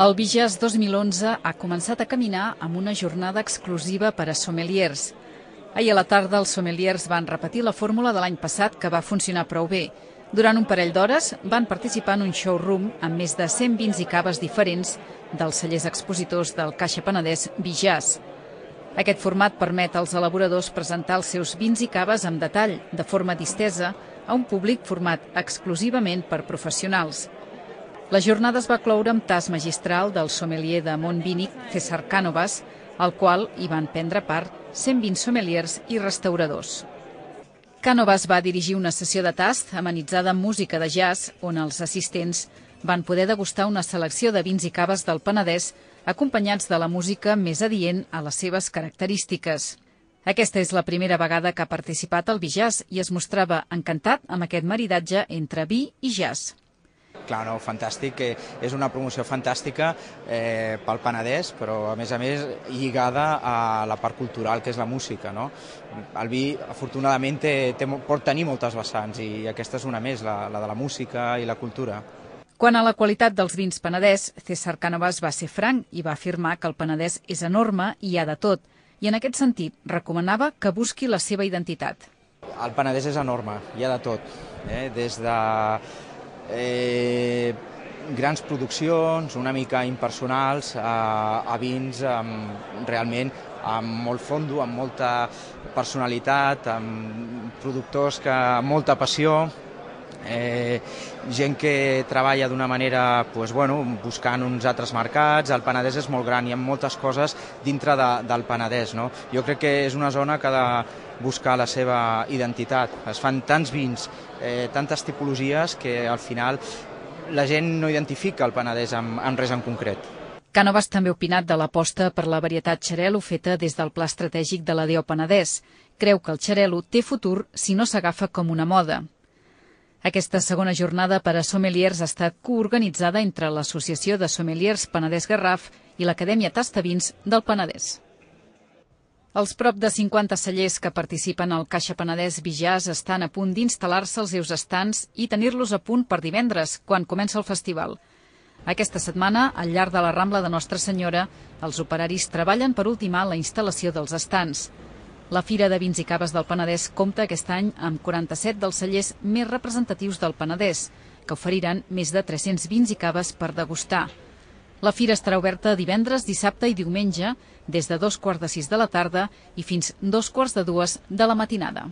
El Bijàs 2011 ha començat a caminar amb una jornada exclusiva per a sommeliers. Ahir a la tarda els sommeliers van repetir la fórmula de l'any passat, que va funcionar prou bé. Durant un parell d'hores van participar en un showroom amb més de 100 vins i caves diferents dels cellers expositors del Caixa Penedès Bijàs. Aquest format permet als elaboradors presentar els seus vins i caves amb detall, de forma distesa, a un públic format exclusivament per professionals. La jornada es va cloure amb tas magistral del sommelier de Montbínic, César Cánovas, al qual hi van prendre part 120 sommeliers i restauradors. Cánovas va dirigir una sessió de tast amenitzada amb música de jazz, on els assistents van poder degustar una selecció de vins i caves del Penedès, acompanyats de la música més adient a les seves característiques. Aquesta és la primera vegada que ha participat al Bijàs i es mostrava encantat amb aquest maridatge entre vi i jazz. Clar, no, fantàstic, és una promoció fantàstica pel Penedès, però a més lligada a la part cultural, que és la música, no? El vi, afortunadament, pot tenir moltes vessants i aquesta és una més, la de la música i la cultura. Quant a la qualitat dels vins Penedès, César Cánovas va ser franc i va afirmar que el Penedès és enorme i hi ha de tot, i en aquest sentit recomanava que busqui la seva identitat. El Penedès és enorme, hi ha de tot, des de grans produccions, una mica impersonals, a vins realment amb molt fondo, amb molta personalitat, amb productors amb molta passió, gent que treballa d'una manera buscant uns altres mercats. El Penedès és molt gran, hi ha moltes coses dintre del Penedès. Jo crec que és una zona que ha de buscar la seva identitat. Es fan tants vins, tantes tipologies, que al final la gent no identifica el Penedès amb res en concret. Cánovas també ha opinat de l'aposta per la varietat xarel·lo feta des del Pla Estratègic de la DO Penedès. Creu que el xarel·lo té futur si no s'agafa com una moda. Aquesta segona jornada per a sommeliers ha estat coorganitzada entre l'Associació de Sommeliers Penedès Garraf i l'Acadèmia Tastavins del Penedès. Els prop de 50 cellers que participen al Caixa Penedès Bijàs estan a punt d'instal·lar-se als seus estants i tenir-los a punt per divendres, quan comença el festival. Aquesta setmana, al llarg de la Rambla de Nostra Senyora, els operaris treballen per ultimar la instal·lació dels estants. La Fira de Vins i Caves del Penedès compta aquest any amb 47 dels cellers més representatius del Penedès, que oferiran més de 300 vins i caves per degustar. La fira estarà oberta divendres, dissabte i diumenge, des de 2:45 de la tarda i fins 2:45 de la matinada.